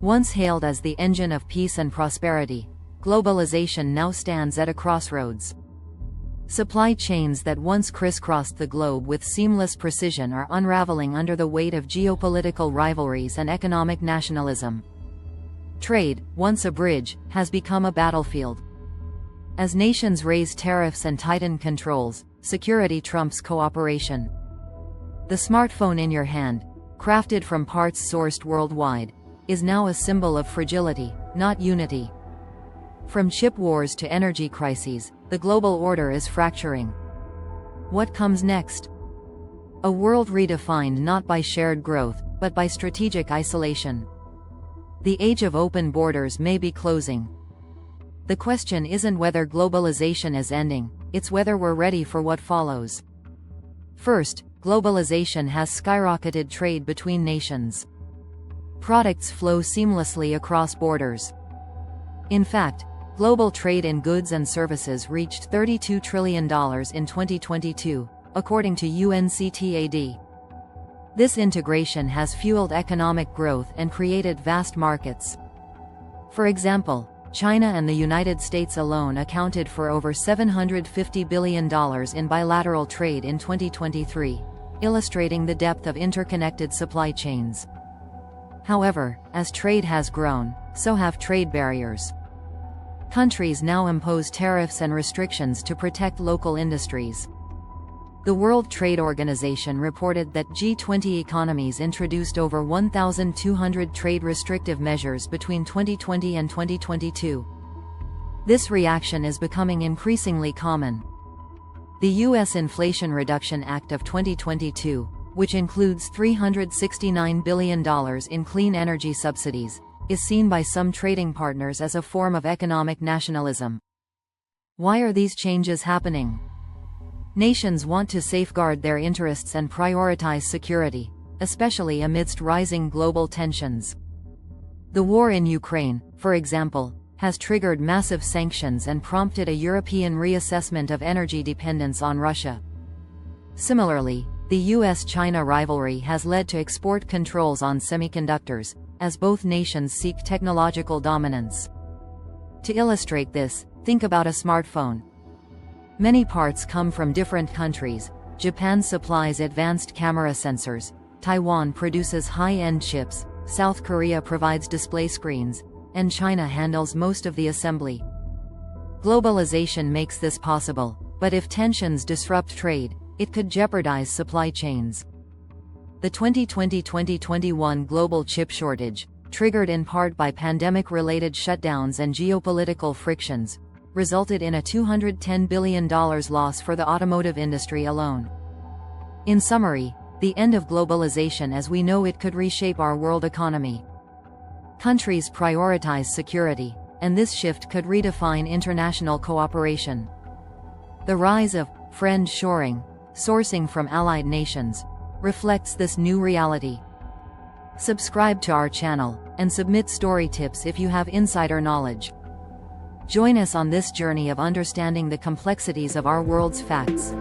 Once hailed as the engine of peace and prosperity, globalization now stands at a crossroads. Supply chains that once crisscrossed the globe with seamless precision are unraveling under the weight of geopolitical rivalries and economic nationalism. Trade, once a bridge, has become a battlefield. As nations raise tariffs and tighten controls, security trumps cooperation. The smartphone in your hand, crafted from parts sourced worldwide, is now a symbol of fragility, not unity. From chip wars to energy crises, the global order is fracturing. What comes next? A world redefined not by shared growth, but by strategic isolation. The age of open borders may be closing. The question isn't whether globalization is ending, it's whether we're ready for what follows. First, globalization has skyrocketed trade between nations. Products flow seamlessly across borders. In fact, global trade in goods and services reached $32 trillion in 2022, according to UNCTAD. This integration has fueled economic growth and created vast markets. For example, China and the United States alone accounted for over $750 billion in bilateral trade in 2023, illustrating the depth of interconnected supply chains. However, as trade has grown, so have trade barriers. Countries now impose tariffs and restrictions to protect local industries. The World Trade Organization reported that G20 economies introduced over 1,200 trade restrictive measures between 2020 and 2022. This reaction is becoming increasingly common. The U.S. Inflation Reduction Act of 2022, which includes $369 billion in clean energy subsidies, is seen by some trading partners as a form of economic nationalism. Why are these changes happening? Nations want to safeguard their interests and prioritize security, especially amidst rising global tensions. The war in Ukraine, for example, has triggered massive sanctions and prompted a European reassessment of energy dependence on Russia. Similarly, the US-China rivalry has led to export controls on semiconductors, as both nations seek technological dominance. To illustrate this, think about a smartphone. Many parts come from different countries. Japan supplies advanced camera sensors, Taiwan produces high-end chips, South Korea provides display screens, and China handles most of the assembly. Globalization makes this possible, but if tensions disrupt trade, it could jeopardize supply chains. The 2020-2021 global chip shortage, triggered in part by pandemic-related shutdowns and geopolitical frictions, resulted in a $210 billion loss for the automotive industry alone. In summary, the end of globalization as we know it could reshape our world economy. Countries prioritize security, and this shift could redefine international cooperation. The rise of friend shoring, sourcing from allied nations, reflects this new reality. Subscribe to our channel, and submit story tips if you have insider knowledge. Join us on this journey of understanding the complexities of our world's facts.